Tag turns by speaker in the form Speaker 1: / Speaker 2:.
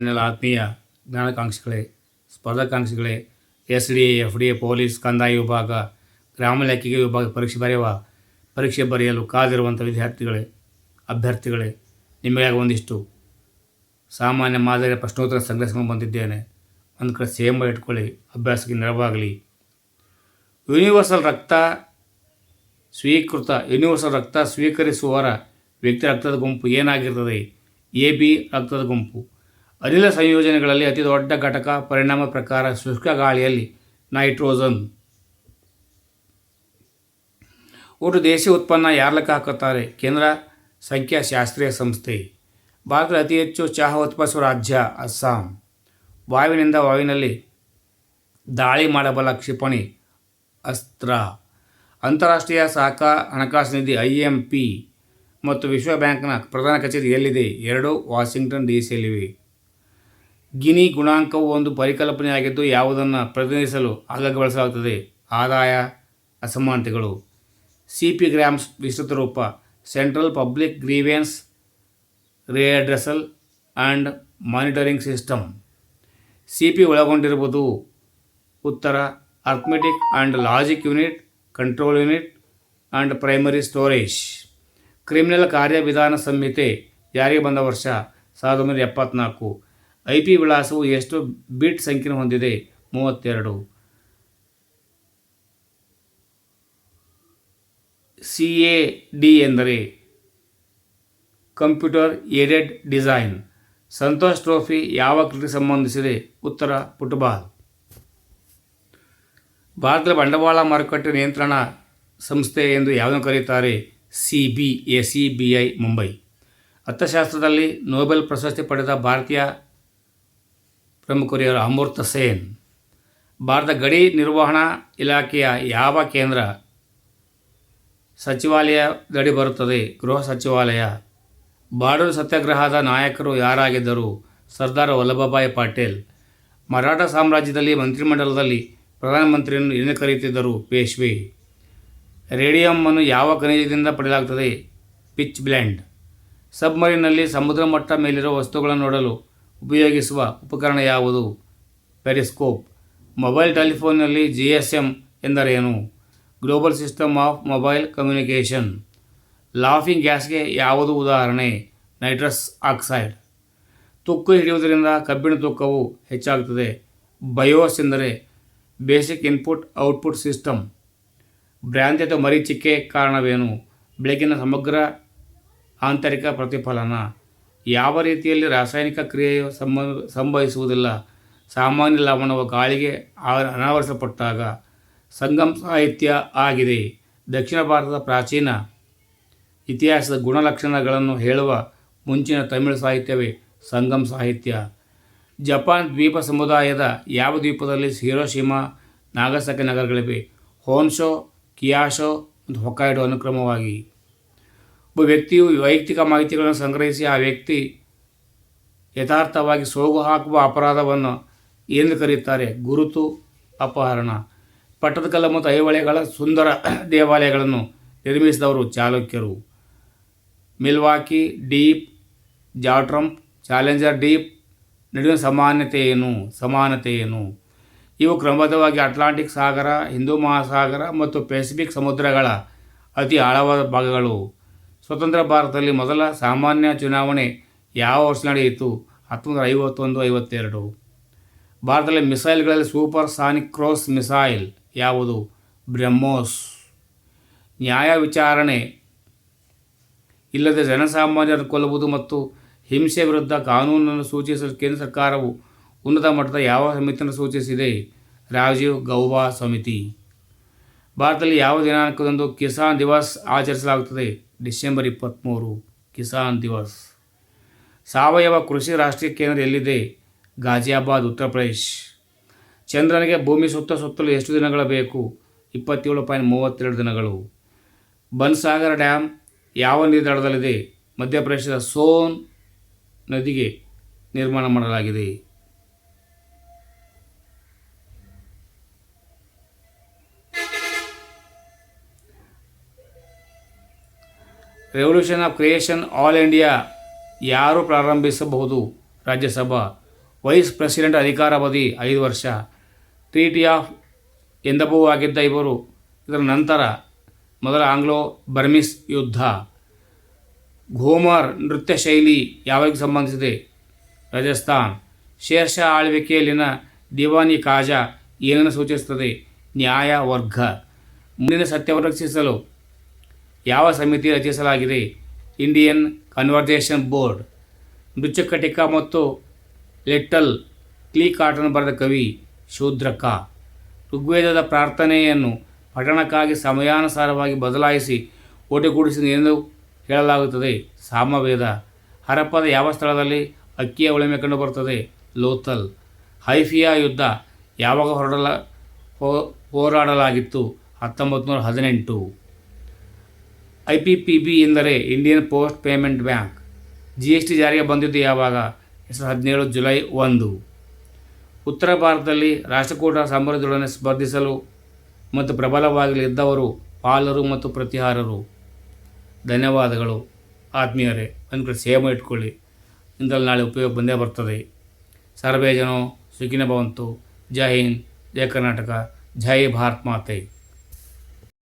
Speaker 1: ಎಲ್ಲ ಆತ್ಮೀಯ ಜ್ಞಾನಾಕಾಂಕ್ಷಿಗಳೇ, ಸ್ಪರ್ಧಾಕಾಂಕ್ಷಿಗಳೇ, SDA, FDA, police, ಕಂದಾಯ ವಿಭಾಗ, ಗ್ರಾಮ ಲೆಕ್ಕಿಗೆ ವಿಭಾಗ ಪರೀಕ್ಷೆ ಬರೆಯಲು ಕಾದಿರುವಂಥ ಅಭ್ಯರ್ಥಿಗಳೇ, ನಿಮಗಾಗಿ ಒಂದಿಷ್ಟು ಸಾಮಾನ್ಯ ಮಾದರಿಯ ಪ್ರಶ್ನೋತ್ತರ ಸಂಗ್ರಹಿಸಿಕೊಂಡು ಬಂದಿದ್ದೇನೆ. ಒಂದು ಕಡೆ ಸೇಮ್ ಇಟ್ಕೊಳ್ಳಿ, ಅಭ್ಯಾಸಕ್ಕೆ ನೆರವಾಗಲಿ. ಯೂನಿವರ್ಸಲ್ ರಕ್ತ ಸ್ವೀಕರಿಸುವವರ ವ್ಯಕ್ತಿ ರಕ್ತದ ಗುಂಪು ಏನಾಗಿರ್ತದೆ? AB ರಕ್ತದ ಗುಂಪು. ಅನಿಲ ಸಂಯೋಜನೆಗಳಲ್ಲಿ ಅತಿ ದೊಡ್ಡ ಘಟಕ ಪರಿಣಾಮ ಪ್ರಕಾರ ಶುಷ್ಕ ಗಾಳಿಯಲ್ಲಿ ನೈಟ್ರೋಜನ್. ಒಟ್ಟು ದೇಶೀಯ ಉತ್ಪನ್ನ ಯಾರು ಲೆಕ್ಕ ಹಾಕುತ್ತಾರೆ? ಕೇಂದ್ರ ಸಂಖ್ಯಾಶಾಸ್ತ್ರೀಯ ಸಂಸ್ಥೆ. ಭಾರತದ ಅತಿ ಹೆಚ್ಚು ಚಹಾ ಉತ್ಪಾದಿಸುವ ರಾಜ್ಯ ಅಸ್ಸಾಂ. ವಾಯುವಿನಲ್ಲಿ ದಾಳಿ ಮಾಡಬಲ್ಲ ಕ್ಷಿಪಣಿ ಅಸ್ತ್ರ. ಅಂತಾರಾಷ್ಟ್ರೀಯ ಹಣಕಾಸು ನಿಧಿ IMF ಮತ್ತು ವಿಶ್ವ ಬ್ಯಾಂಕ್ನ ಪ್ರಧಾನ ಕಚೇರಿ ಎಲ್ಲಿದೆ? ಎರಡೂ ವಾಷಿಂಗ್ಟನ್ DCಯಲ್ಲಿವೆ. ಗಿನಿ ಗುಣಾಂಕವು ಒಂದು ಪರಿಕಲ್ಪನೆಯಾಗಿದ್ದು ಯಾವುದನ್ನು ಪ್ರತಿನಿಧಿಸಲು ಆಗಾಗ್ಗೆ ಬಳಸಲಾಗುತ್ತದೆ? ಆದಾಯ ಅಸಮಾನತೆಗಳು. CP ಗ್ರಾಮ್ಸ್ ವಿಸ್ತೃತ ರೂಪ central public grievance redressal and monitoring system. CP ಒಳಗೊಂಡಿರುವುದು ಉತ್ತರ arithmetic and logic unit, control unit and primary storage. Criminal ಕಾರ್ಯವಿಧಾನ ಸಂಹಿತೆ ಜಾರಿಗೆ ಬಂದ ವರ್ಷ 1974. IP ವಿಳಾಸವು ಎಷ್ಟು ಬಿಟ್ ಸಂಖ್ಯೆ ಹೊಂದಿದೆ? 32. CAD ಎಂದರೆ computer aided design. Santosh trophy ಯಾವ ಕ್ರೀಡೆಗೆ ಸಂಬಂಧಿಸಿದೆ? ಉತ್ತರ ಫುಟ್ಬಾಲ್. ಭಾರತದ ಬಂಡವಾಳ ಮಾರುಕಟ್ಟೆ ನಿಯಂತ್ರಣ ಸಂಸ್ಥೆ ಎಂದು ಯಾವುದನ್ನು ಕರೆಯುತ್ತಾರೆ? CBI ಮುಂಬೈ. ಅರ್ಥಶಾಸ್ತ್ರದಲ್ಲಿ ನೊಬೆಲ್ ಪ್ರಶಸ್ತಿ ಪಡೆದ ಭಾರತೀಯ ಪ್ರಮುಖರು ಅಮರ್ತ್ಯ ಸೇನ್. ಭಾರತ ಗಡಿ ನಿರ್ವಹಣಾ ಇಲಾಖೆಯ ಯಾವ ಕೇಂದ್ರ ಸಚಿವಾಲಯದಡಿ ಬರುತ್ತದೆ? ಗೃಹ ಸಚಿವಾಲಯ. ಬಾರ್ಡರ್ ಸತ್ಯಾಗ್ರಹದ ನಾಯಕರು ಯಾರಾಗಿದ್ದರು? ಸರ್ದಾರ್ ವಲ್ಲಭಭಾಯಿ ಪಟೇಲ್. ಮರಾಠ ಸಾಮ್ರಾಜ್ಯದಲ್ಲಿ ಮಂತ್ರಿಮಂಡಲದಲ್ಲಿ ಪ್ರಧಾನಮಂತ್ರಿಯನ್ನು ಏನು ಕರೆಯುತ್ತಿದ್ದರು? ಪೇಶ್ವೆ. ರೇಡಿಯಮ್ಮನ್ನು ಯಾವ ಖನಿಜದಿಂದ ಪಡೆಯಲಾಗುತ್ತದೆ? Pitch blend. ಸಬ್ಮರೀನ್ನಲ್ಲಿ ಸಮುದ್ರ ಮಟ್ಟ ಮೇಲಿರುವ ವಸ್ತುಗಳನ್ನು ನೋಡಲು ಉಪಯೋಗಿಸುವ ಉಪಕರಣ ಯಾವುದು? ಪೆರಿಸ್ಕೋಪ್. ಮೊಬೈಲ್ ಟೆಲಿಫೋನ್ನಲ್ಲಿ GSM ಎಂದರೇನು? Global system of mobile communication. Laughing ಗ್ಯಾಸ್ಗೆ ಯಾವುದು ಉದಾಹರಣೆ? Nitrous oxide. ತುಕ್ಕು ಹಿಡಿಯುವುದರಿಂದ ಕಬ್ಬಿಣ ತೂಕವು ಹೆಚ್ಚಾಗುತ್ತದೆ. ಬಯೋಸ್ ಎಂದರೆ ಬೇಸಿಕ್ ಇನ್ಪುಟ್ ಔಟ್ಪುಟ್ ಸಿಸ್ಟಮ್. ಭ್ರಾಂತಿ ಅಥವಾ ಮರೀಚಿಕೆ ಕಾರಣವೇನು? ಬೆಳಕಿನ ಸಮಗ್ರ ಆಂತರಿಕ ಪ್ರತಿಫಲನ. ಯಾವ ರೀತಿಯಲ್ಲಿ ರಾಸಾಯನಿಕ ಕ್ರಿಯೆಯು ಸಂಭವಿಸುವುದಿಲ್ಲ? ಸಾಮಾನ್ಯ ಲವಣವು ಗಾಳಿಗೆ ಅನಾವರಿಸಲ್ಪಟ್ಟಾಗ. ಸಂಗಮ್ ಸಾಹಿತ್ಯ ಆಗಿದೆ. ದಕ್ಷಿಣ ಭಾರತದ ಪ್ರಾಚೀನ ಇತಿಹಾಸದ ಗುಣಲಕ್ಷಣಗಳನ್ನು ಹೇಳುವ ಮುಂಚಿನ ತಮಿಳು ಸಾಹಿತ್ಯವೇ ಸಂಗಮ್ ಸಾಹಿತ್ಯ. ಜಪಾನ್ ದ್ವೀಪ ಸಮುದಾಯದ ಯಾವ ದ್ವೀಪದಲ್ಲಿ ಹಿರೋಶಿಮಾ, ನಾಗಸಾಕಿ ನಗರಗಳಿವೆ? ಹೋನ್ಶೋ, ಕಿಯಾಶೋ ಮತ್ತು ಹೊಕ್ಕೈಡೋ ಅನುಕ್ರಮವಾಗಿ. ಒಬ್ಬ ವ್ಯಕ್ತಿಯು ವೈಯಕ್ತಿಕ ಮಾಹಿತಿಗಳನ್ನು ಸಂಗ್ರಹಿಸಿ ಆ ವ್ಯಕ್ತಿ ಯಥಾರ್ಥವಾಗಿ ಸೋಗು ಹಾಕುವ ಅಪರಾಧವನ್ನು ಎಂದು ಕರೆಯುತ್ತಾರೆ? ಗುರುತು ಅಪಹರಣ. ಪಟ್ಟದಕಲ್ಲು ಮತ್ತು ಐಹೊಳೆಗಳ ಸುಂದರ ದೇವಾಲಯಗಳನ್ನು ನಿರ್ಮಿಸಿದವರು ಚಾಲುಕ್ಯರು. ಮಿಲ್ವಾಕಿ ಡೀಪ್, ಜಾಟ್ರಂಪ್, ಚಾಲೆಂಜರ್ ಡೀಪ್ ನಡುವಿನ ಸಮಾನತೆ ಏನು? ಇವು ಕ್ರಮಬದ್ಧವಾಗಿ ಅಟ್ಲಾಂಟಿಕ್ ಸಾಗರ, ಹಿಂದೂ ಮಹಾಸಾಗರ ಮತ್ತು ಪೆಸಿಫಿಕ್ ಸಮುದ್ರಗಳ ಅತಿ ಆಳವಾದ ಭಾಗಗಳು. ಸ್ವತಂತ್ರ ಭಾರತದಲ್ಲಿ ಮೊದಲ ಸಾಮಾನ್ಯ ಚುನಾವಣೆ ಯಾವ ವರ್ಷ ನಡೆಯಿತು? 1951-52. ಭಾರತದಲ್ಲಿ ಮಿಸೈಲ್ಗಳಲ್ಲಿ ಸೂಪರ್ ಸಾನಿಕ್ ಕ್ರೂಸ್ ಮಿಸೈಲ್ ಯಾವುದು? ಬ್ರಹ್ಮೋಸ್. ನ್ಯಾಯ ವಿಚಾರಣೆ ಇಲ್ಲದೆ ಜನಸಾಮಾನ್ಯರನ್ನು ಕೊಲ್ಲುವುದು ಮತ್ತು ಹಿಂಸೆ ವಿರುದ್ಧ ಕಾನೂನನ್ನು ಸೂಚಿಸಲು ಕೇಂದ್ರ ಸರ್ಕಾರವು ಉನ್ನತ ಮಟ್ಟದ ಯಾವ ಸಮಿತಿಯನ್ನು ಸೂಚಿಸಿದೆ? ರಾಜೀವ್ ಗೌಬಾ ಸಮಿತಿ. ಭಾರತದಲ್ಲಿ ಯಾವ ದಿನಾಂಕದಂದು ಕಿಸಾನ್ ದಿವಸ್ ಆಚರಿಸಲಾಗುತ್ತದೆ? ಡಿಸೆಂಬರ್ 23. ಕಿಸಾನ್ ದಿವಸ್. ಸಾವಯವ ಕೃಷಿ ರಾಷ್ಟ್ರೀಯ ಕೇಂದ್ರ ಎಲ್ಲಿದೆ? ಗಾಜಿಯಾಬಾದ್, ಉತ್ತರ ಪ್ರದೇಶ್. ಚಂದ್ರನಿಗೆ ಭೂಮಿ ಸುತ್ತಲು ಎಷ್ಟು ದಿನಗಳು ಬೇಕು? 27.32 ದಿನಗಳು. ಬನ್ಸಾಗರ್ ಡ್ಯಾಮ್ ಯಾವ ನದಿ ದಡದಲ್ಲಿದೆ? ಮಧ್ಯಪ್ರದೇಶದ ಸೋನ್ ನದಿಗೆ ನಿರ್ಮಾಣ ಮಾಡಲಾಗಿದೆ. Revolution of creation all India ಯಾರು ಪ್ರಾರಂಭಿಸಬಹುದು? ರಾಜ್ಯಸಭಾ. ವೈಸ್ ಪ್ರೆಸಿಡೆಂಟ್ ಅಧಿಕಾರಾವಧಿ 5 ವರ್ಷ. ಟ್ರೀಟಿ ಆಫ್ ಎಂದಬೂ ಆಗಿದ್ದ ಇವರು. ಇದರ ನಂತರ ಮೊದಲ ಆಂಗ್ಲೋ ಬರ್ಮೀಸ್ ಯುದ್ಧ. ಘೂಮರ್ ನೃತ್ಯ ಶೈಲಿ ಯಾವಾಗ ಸಂಬಂಧಿಸಿದೆ? ರಾಜಸ್ಥಾನ್. ಶೇರ್ ಶಾ ಆಳ್ವಿಕೆಯಲ್ಲಿನ ದಿವಾನಿ ಕಾಜಾ ಏನನ್ನು ಸೂಚಿಸುತ್ತದೆ? ನ್ಯಾಯ ವರ್ಗ. ಮುಂದಿನ ಸತ್ಯವನ್ನು ರಕ್ಷಿಸಲು ಯಾವ ಸಮಿತಿ ರಚಿಸಲಾಗಿದೆ? Indian conversation board. ಮೃಚ್ಛಕಟಿಕ ಮತ್ತು ಲಿಟಲ್ ಕ್ಲೀಕಾಟನ್ ಬರೆದ ಕವಿ ಶೂದ್ರಕ. ಋಗ್ವೇದದ ಪ್ರಾರ್ಥನೆಯನ್ನು ಪಠಣಕ್ಕಾಗಿ ಸಮಯಾನುಸಾರವಾಗಿ ಬದಲಾಯಿಸಿ ಒಟ್ಟುಗೂಡಿಸಿ ಎಂದು ಹೇಳಲಾಗುತ್ತದೆ? ಸಾಮವೇದ. ಹರಪ್ಪದ ಯಾವ ಸ್ಥಳದಲ್ಲಿ ಅಕ್ಕಿಯ ಉಳುಮೆ ಕಂಡುಬರುತ್ತದೆ? ಲೋಥಲ್. ಹೈಫಿಯಾ ಯುದ್ಧ ಯಾವಾಗ ಹೋರಾಡಲಾಗಿತ್ತು? 1918. IPPB ಎಂದರೆ Indian post payment bank. GST ಜಾರಿಗೆ ಬಂದಿದ್ದು ಯಾವಾಗ? 17 ಜುಲೈ 1. ಉತ್ತರ ಭಾರತದಲ್ಲಿ ರಾಷ್ಟ್ರಕೂಟ ಸಾಮ್ರಾಜ್ಯದೊಡನೆ ಸ್ಪರ್ಧಿಸಲು ಮತ್ತು ಪ್ರಬಲವಾಗಲಿದ್ದವರು ಪಾಲರು ಮತ್ತು ಪ್ರತಿಹಾರರು. ಧನ್ಯವಾದಗಳು ಆತ್ಮೀಯರೇ. ಒಂದು ಕಡೆ ಸೇವ್ ಇಟ್ಕೊಳ್ಳಿ, ಇಂದಲ್ಲಿ ನಾಳೆ ಉಪಯೋಗ ಬಂದೇ ಬರ್ತದೆ. ಸರ್ವೇ ಜನೋ ಸುಖಿನೋ ಭವಂತು. ಜೈ ಹಿಂದ್, ಜೈ ಕರ್ನಾಟಕ, ಜೈ ಭಾರತ್ ಮಾತೆ.